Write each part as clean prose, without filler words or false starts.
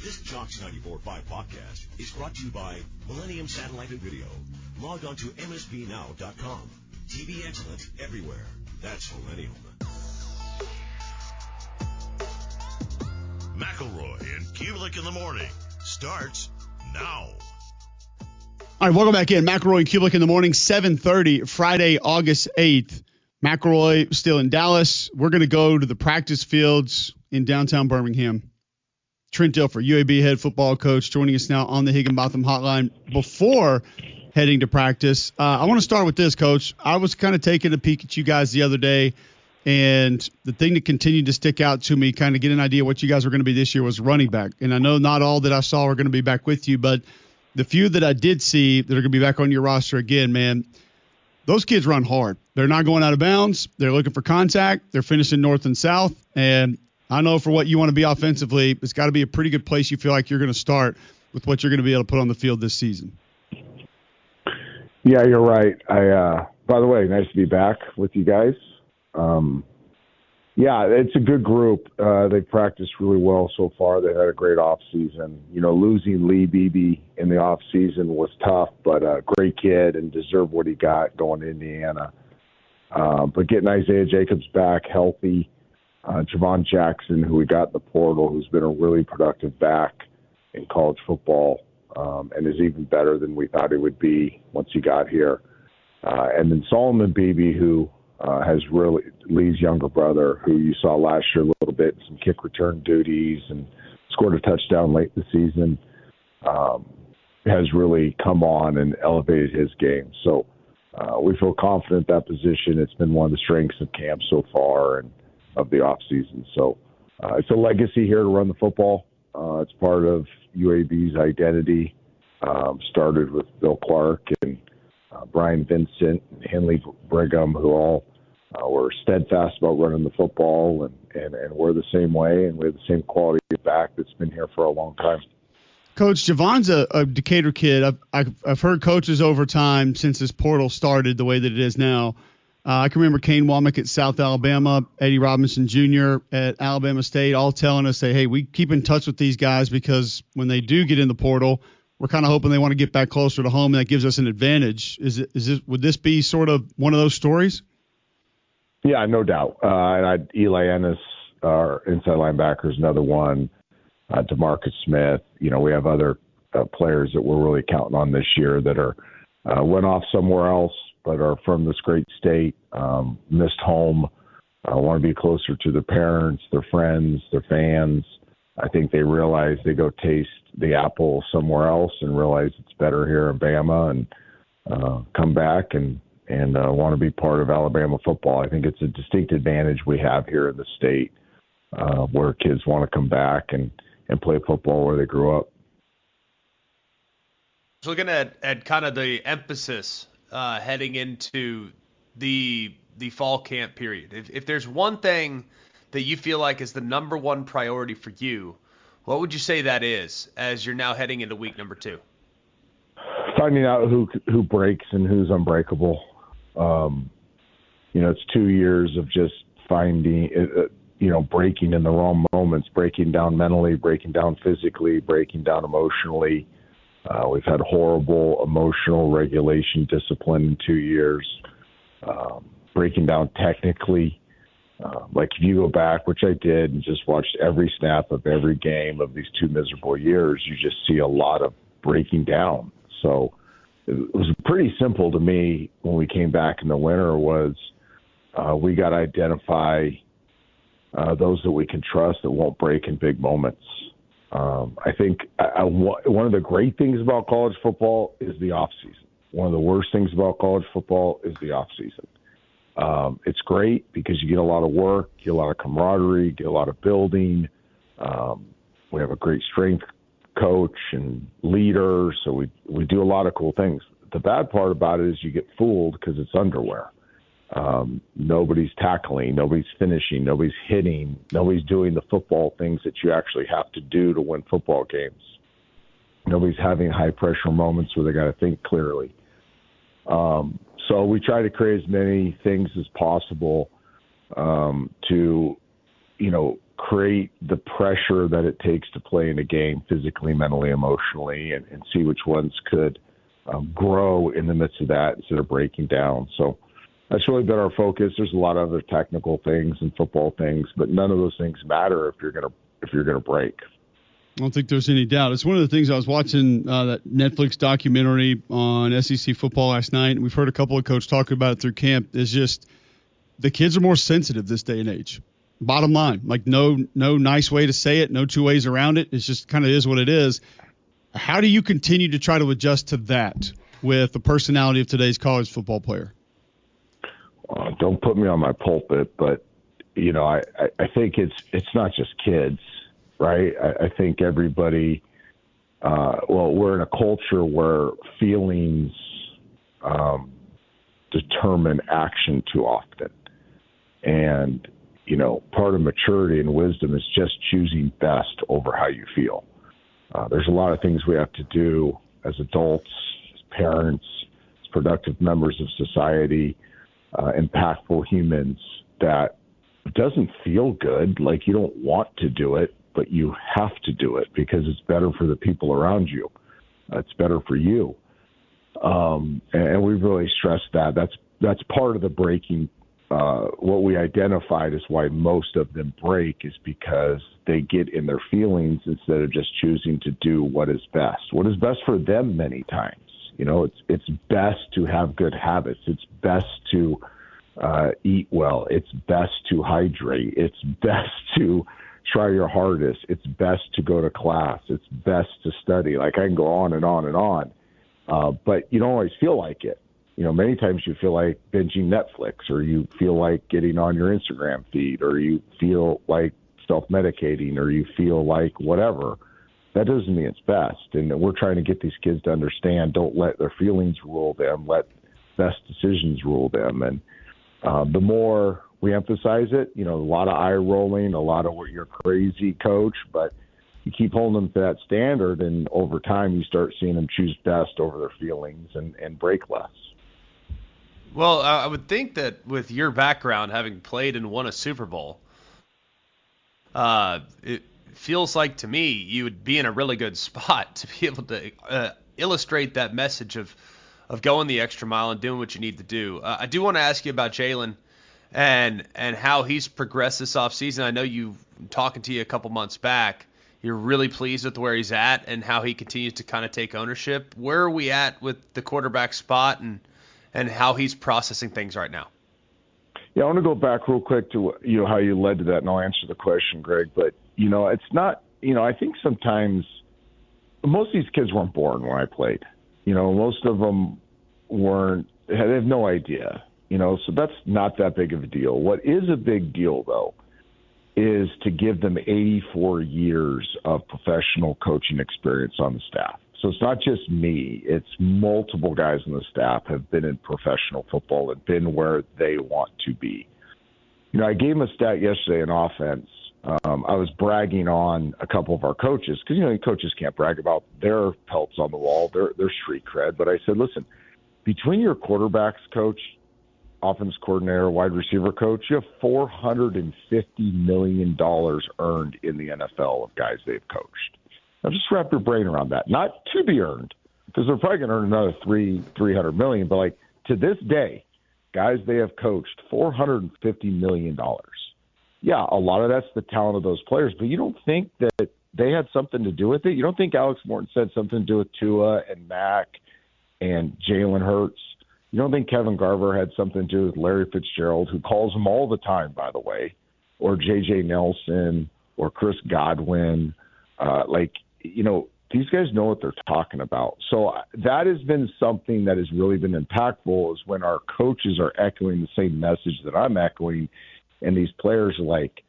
This Jocks 94.5 podcast is brought to you by Millennium Satellite and Video. Log on to msbnow.com. TV excellence everywhere. That's Millennium. McElroy and Cubelic in the morning starts now. All right, welcome back in. McElroy and Cubelic in the morning, 7:30, Friday, August 8th. McElroy still in Dallas. We're going to go to the practice fields in downtown Birmingham. Trent Dilfer, UAB head football coach, joining us now on the Higginbotham hotline before heading to practice. I want to start with this, Coach. I was kind of taking a peek at you guys the other day, and the thing that continued to stick out to me, kind of get an idea what you guys were going to be this year, was running back. And I know not all that I saw are going to be back with you, but the few that I did see that are going to be back on your roster again, man, those kids run hard. They're not going out of bounds. They're looking for contact. They're finishing north and south. And I know for what you want to be offensively, it's got to be a pretty good place you feel like you're going to start with what you're going to be able to put on the field this season. Yeah, you're right. By the way, nice to be back with you guys. Yeah, it's a good group. They've practiced really well so far. They had a great off season. You know, losing Lee Beebe in the off season was tough, but a great kid and deserved what he got going to Indiana. But getting Isaiah Jacobs back healthy, Javon Jackson, who we got in the portal, who's been a really productive back in college football, and is even better than we thought he would be once he got here. And then Solomon Beebe, who has really Lee's younger brother, who you saw last year a little bit, some kick return duties and scored a touchdown late in the season, has really come on and elevated his game. So we feel confident that position. It's been one of the strengths of camp so far and of the offseason. So it's a legacy here to run the football. It's part of UAB's identity. Started with Bill Clark and Brian Vincent and Henley Brigham, who all were steadfast about running the football, and we're the same way, and we have the same quality of back that's been here for a long time. Coach, Javon's a Decatur kid. I've heard coaches over time since this portal started the way that it is now. I can remember Kane Womack at South Alabama, Eddie Robinson Jr. at Alabama State, all telling us, hey, we keep in touch with these guys because when they do get in the portal, we're kind of hoping they want to get back closer to home, and that gives us an advantage. Would this be sort of one of those stories? Yeah, no doubt. And Eli Ennis, our inside linebacker, is another one. DeMarcus Smith. You know, we have other players that we're really counting on this year that are went off somewhere else, but are from this great state, missed home, want to be closer to their parents, their friends, their fans. I think they realize they go taste the apple somewhere else and realize it's better here in Bama and come back and want to be part of Alabama football. I think it's a distinct advantage we have here in the state where kids want to come back and play football where they grew up. So looking at kind of the emphasis heading into the fall camp period, if there's one thing that you feel like is the number one priority for you, what would you say that is as you're now heading into week number 2? Finding out who breaks and who's unbreakable. You know, it's 2 years of just finding, breaking in the wrong moments, breaking down mentally, breaking down physically, breaking down emotionally. We've had horrible emotional regulation discipline in 2 years, breaking down technically. Like if you go back, which I did, and just watched every snap of every game of these 2 miserable years, you just see a lot of breaking down. So it was pretty simple to me when we came back in the winter was we got to identify those that we can trust that won't break in big moments. I think one of the great things about college football is the offseason. One of the worst things about college football is the offseason. It's great because you get a lot of work, get a lot of camaraderie, get a lot of building. We have a great strength coach and leader, so we do a lot of cool things. The bad part about it is you get fooled because it's underwear. Nobody's tackling, nobody's finishing, nobody's hitting, nobody's doing the football things that you actually have to do to win football games. Nobody's having high-pressure moments where they got to think clearly. So we try to create as many things as possible to, create the pressure that it takes to play in a game physically, mentally, emotionally, and see which ones could grow in the midst of that instead of breaking down. So that's really been our focus. There's a lot of other technical things and football things, but none of those things matter if you're gonna break. I don't think there's any doubt. It's one of the things I was watching that Netflix documentary on SEC football last night, and we've heard a couple of coaches talking about it through camp. Is just the kids are more sensitive this day and age. Bottom line, like no nice way to say it, no two ways around it. It's just kind of is what it is. How do you continue to try to adjust to that with the personality of today's college football player? Don't put me on my pulpit, but I think it's not just kids, right? I think everybody. We're in a culture where feelings determine action too often, and part of maturity and wisdom is just choosing best over how you feel. There's a lot of things we have to do as adults, as parents, as productive members of society, impactful humans, that doesn't feel good. Like you don't want to do it, but you have to do it because it's better for the people around you. It's better for you. And we've really stressed that. That's part of the breaking. What we identified as why most of them break is because they get in their feelings instead of just choosing to do what is best. What is best for them many times. It's best to have good habits. It's best to eat well. It's best to hydrate. It's best to try your hardest. It's best to go to class. It's best to study. Like I can go on and on and on. But you don't always feel like it. Many times you feel like binging Netflix, or you feel like getting on your Instagram feed, or you feel like self-medicating, or you feel like whatever. That doesn't mean it's best. And we're trying to get these kids to understand, don't let their feelings rule them, let best decisions rule them. And the more we emphasize it, a lot of eye rolling, a lot of what you're crazy, coach, but you keep holding them to that standard, and over time you start seeing them choose best over their feelings and break less. Well, I would think that with your background, having played and won a Super Bowl, it feels like to me you would be in a really good spot to be able to illustrate that message of going the extra mile and doing what you need to do. I do want to ask you about Jalen and how he's progressed this offseason. I know talking to you a couple months back, you're really pleased with where he's at and how he continues to kind of take ownership. Where are we at with the quarterback spot and how he's processing things right now? Yeah, I want to go back real quick to how you led to that, and I'll answer the question, Greg. But it's not. I think sometimes most of these kids weren't born when I played. Most of them weren't. They have no idea. So that's not that big of a deal. What is a big deal, though, is to give them 84 years of professional coaching experience on the staff. So it's not just me. It's multiple guys on the staff have been in professional football and been where they want to be. I gave him a stat yesterday in offense. I was bragging on a couple of our coaches because, coaches can't brag about their pelts on the wall, their street cred. But I said, listen, between your quarterbacks coach, offense coordinator, wide receiver coach, you have $450 million earned in the NFL of guys they've coached. Now, just wrap your brain around that. Not to be earned, because they're probably going to earn another $300 million. But to this day, guys they have coached, $450 million. Yeah, a lot of that's the talent of those players. But you don't think that they had something to do with it? You don't think Alex Morton said something to do with Tua and Mac and Jalen Hurts? You don't think Kevin Garver had something to do with Larry Fitzgerald, who calls him all the time, by the way, or J.J. Nelson or Chris Godwin? These guys know what they're talking about. So that has been something that has really been impactful, is when our coaches are echoing the same message that I'm echoing, and these players are like,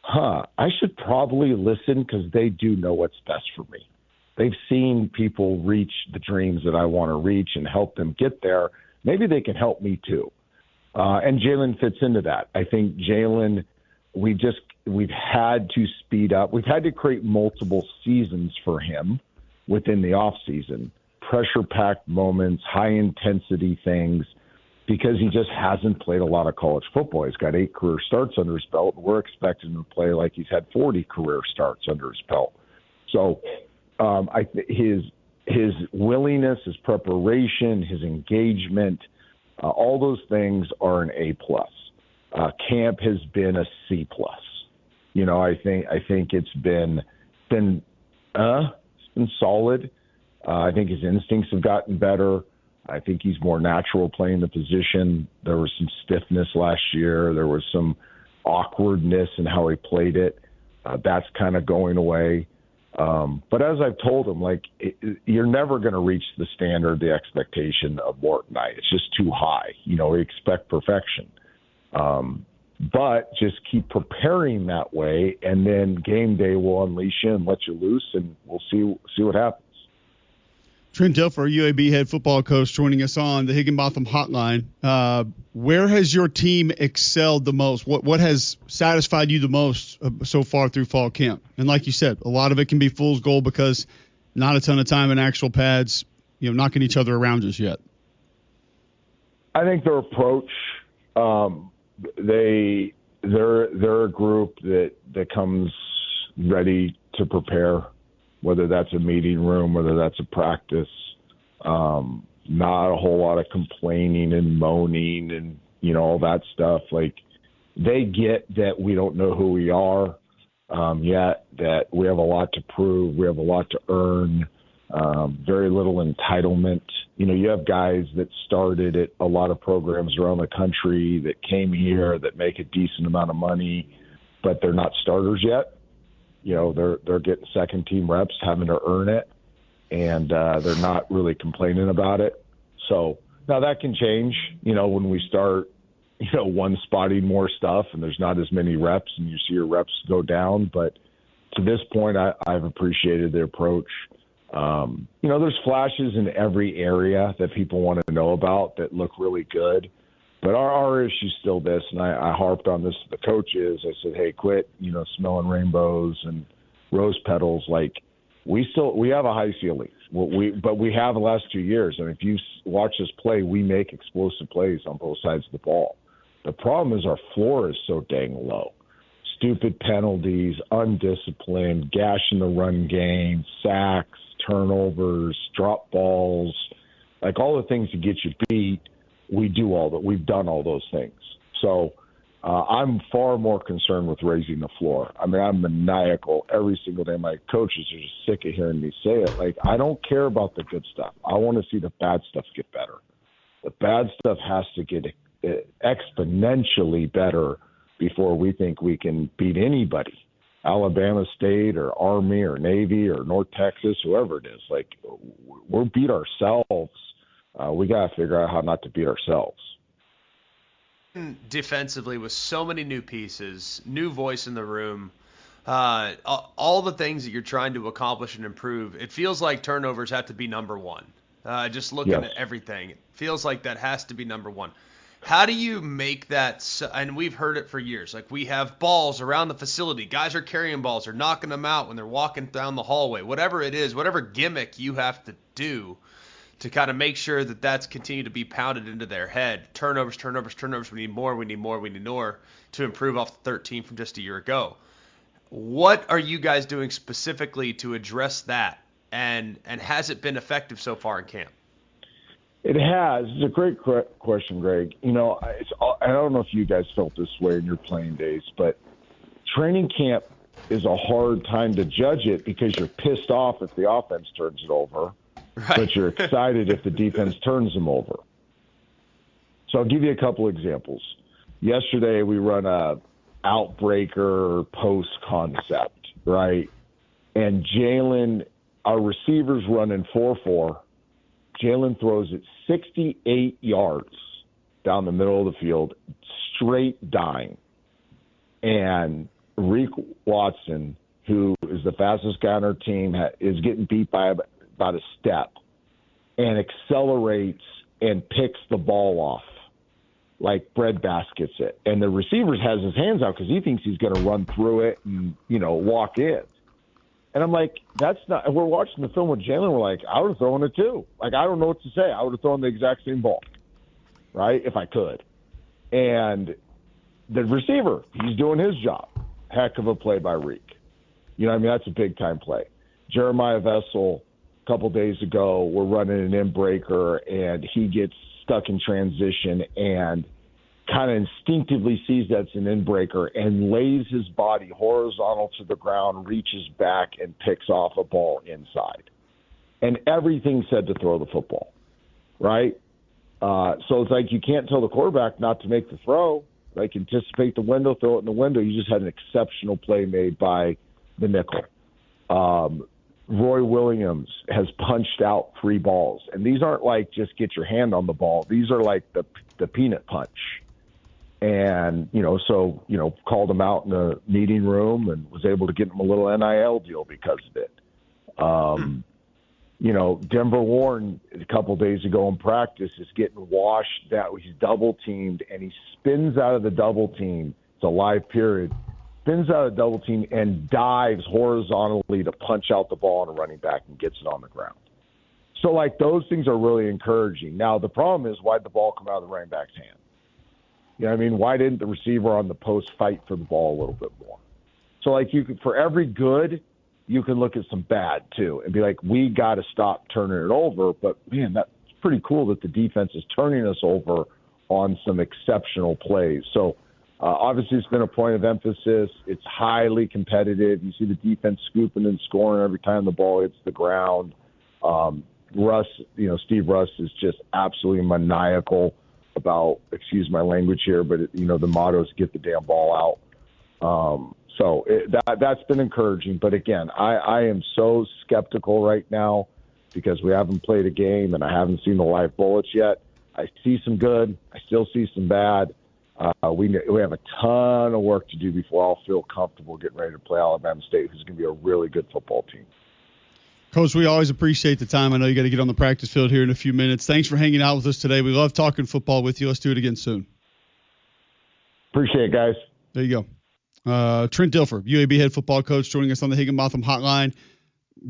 I should probably listen because they do know what's best for me. They've seen people reach the dreams that I want to reach and help them get there. Maybe they can help me too. And Jalen fits into that. I think Jalen, we've had to speed up. We've had to create multiple seasons for him within the off season, pressure-packed moments, high-intensity things. because he just hasn't played a lot of college football. He's got 8 career starts under his belt. We're expecting him to play like he's had 40 career starts under his belt. So his willingness, his preparation, his engagement, all those things are an A+. Camp has been a C+. I think it's been solid. I think his instincts have gotten better. I think he's more natural playing the position. There was some stiffness last year. There was some awkwardness in how he played it. That's kind of going away. But as I've told him, you're never going to reach the standard, the expectation of Mort and I. It's just too high. We expect perfection. But just keep preparing that way, and then game day will unleash you and let you loose, and we'll see what happens. Trent Dilfer, UAB head football coach, joining us on the Higginbotham Hotline. Where has your team excelled the most? What has satisfied you the most so far through fall camp? And like you said, a lot of it can be fool's gold because not a ton of time in actual pads, knocking each other around just yet. I think their approach, they're a group that comes ready to prepare, whether that's a meeting room, whether that's a practice. Not a whole lot of complaining and moaning and, all that stuff. They get that we don't know who we are yet, that we have a lot to prove, we have a lot to earn, very little entitlement. You have guys that started at a lot of programs around the country that came here that make a decent amount of money, but they're not starters yet. They're getting second team reps, having to earn it, and they're not really complaining about it. So now that can change, when we start, one spotting more stuff and there's not as many reps and you see your reps go down. But to this point, I've appreciated the approach. There's flashes in every area that people want to know about that look really good. But our issue is still this, and I harped on this to the coaches. I said, hey, quit, smelling rainbows and rose petals. We have a high ceiling, but we have the last 2 years. And if you watch us play, we make explosive plays on both sides of the ball. The problem is our floor is so dang low. Stupid penalties, undisciplined, gash in the run game, sacks, turnovers, drop balls, all the things to get you beat. We do all that. We've done all those things. So I'm far more concerned with raising the floor. I'm maniacal every single day. My coaches are just sick of hearing me say it. I don't care about the good stuff. I want to see the bad stuff get better. The bad stuff has to get exponentially better before we think we can beat anybody. Alabama State or Army or Navy or North Texas, whoever it is. We're beat ourselves. We got to figure out how not to beat ourselves. Defensively, with so many new pieces, new voice in the room, all the things that you're trying to accomplish and improve, it feels like turnovers have to be number one. Just looking at everything, it feels like that has to be number one. How do you make that? And we've heard it for years. We have balls around the facility. Guys are carrying balls. They're knocking them out when they're walking down the hallway. Whatever it is, whatever gimmick you have to do to kind of make sure that that's continued to be pounded into their head. Turnovers. We need more to improve off the 13 from just a year ago. What are you guys doing specifically to address that? And has it been effective so far in camp? It has. It's a great question, Greg. I don't know if you guys felt this way in your playing days, but training camp is a hard time to judge it because you're pissed off if the offense turns it over. Right. But you're excited if the defense turns them over. So I'll give you a couple examples. Yesterday we run a outbreaker post concept, right? And Jalen, our receivers running 4-4. Jalen throws it 68 yards down the middle of the field, straight dime. And Reek Watson, who is the fastest guy on our team, is getting beat by about a step and accelerates and picks the ball off like bread baskets it. And the receiver has his hands out because he thinks he's going to run through it and, walk in. And I'm like, that's not – we're watching the film with Jalen. We're like, I would have thrown it too. I don't know what to say. I would have thrown the exact same ball. right, if I could. And the receiver, he's doing his job. Heck of a play by Reek. You know what I mean? That's a big-time play. Jeremiah Vessel, a couple days ago, we're running an in-breaker, and he gets stuck in transition and kind of instinctively sees that's an in-breaker and lays his body horizontal to the ground, reaches back, and picks off a ball inside. And everything said to throw the football, right? So it's like you can't tell the quarterback not to make the throw. Like, anticipate the window, throw it in the window. You just had an exceptional play made by the nickel. Roy Williams has punched out 3 balls. And these aren't like just get your hand on the ball. These are like the peanut punch. And, called him out in the meeting room and was able to get him a little NIL deal because of it. Denver Warren a couple days ago in practice is getting washed. He's double teamed and he spins out of the double team. It's a live period. Spins out of the double team and dives horizontally to punch out the ball on a running back and gets it on the ground. So, those things are really encouraging. Now, the problem is, why'd the ball come out of the running back's hand? You know what I mean? Why didn't the receiver on the post fight for the ball a little bit more? So, for every good, you can look at some bad, too, and be like, we got to stop turning it over. But, man, that's pretty cool that the defense is turning us over on some exceptional plays. So, obviously, it's been a point of emphasis. It's highly competitive. You see the defense scooping and scoring every time the ball hits the ground. Steve Russ is just absolutely maniacal about, excuse my language here, but, the motto is get the damn ball out. That's been encouraging. But, again, I am so skeptical right now because we haven't played a game and I haven't seen the live bullets yet. I see some good. I still see some bad. We have a ton of work to do before I'll feel comfortable getting ready to play Alabama State, who's going to be a really good football team. Coach, we always appreciate the time. I know you got to get on the practice field here in a few minutes. Thanks for hanging out with us today. We love talking football with you. Let's do it again soon. Appreciate it, guys. There you go. Trent Dilfer, UAB head football coach, joining us on the Higginbotham Hotline.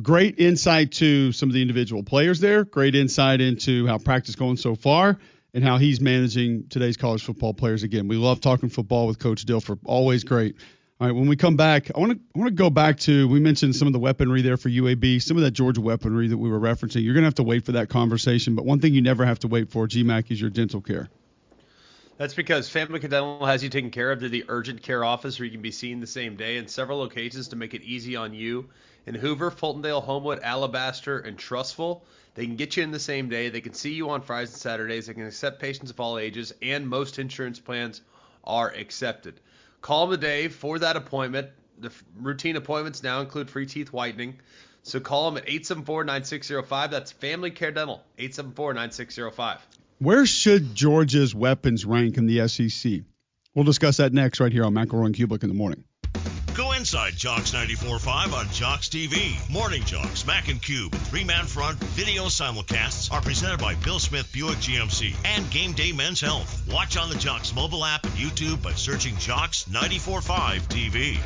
Great insight to some of the individual players there. Great insight into how practice is going so far and how he's managing today's college football players. Again, we love talking football with Coach Dilfer. Always great. All right, when we come back, I want to go back to, we mentioned some of the weaponry there for UAB, some of that Georgia weaponry that we were referencing. You're going to have to wait for that conversation, but one thing you never have to wait for, GMAC, is your dental care. That's because Family Care Dental has you taken care of to the urgent care office where you can be seen the same day in several locations to make it easy on you. In Hoover, Fultondale, Homewood, Alabaster, and Trustful, they can get you in the same day. They can see you on Fridays and Saturdays. They can accept patients of all ages, and most insurance plans are accepted. Call them today for that appointment. The routine appointments now include free teeth whitening. So call them at 874-9605. That's Family Care Dental, 874-9605. Where should Georgia's weapons rank in the SEC? We'll discuss that next right here on McElroy Cubelic in the morning. Go inside Jocks 94.5 on Jocks TV. Morning Jocks, Mac and Cube, three-man front video simulcasts are presented by Bill Smith Buick GMC and Game Day Men's Health. Watch on the Jocks mobile app and YouTube by searching Jocks 94.5 TV.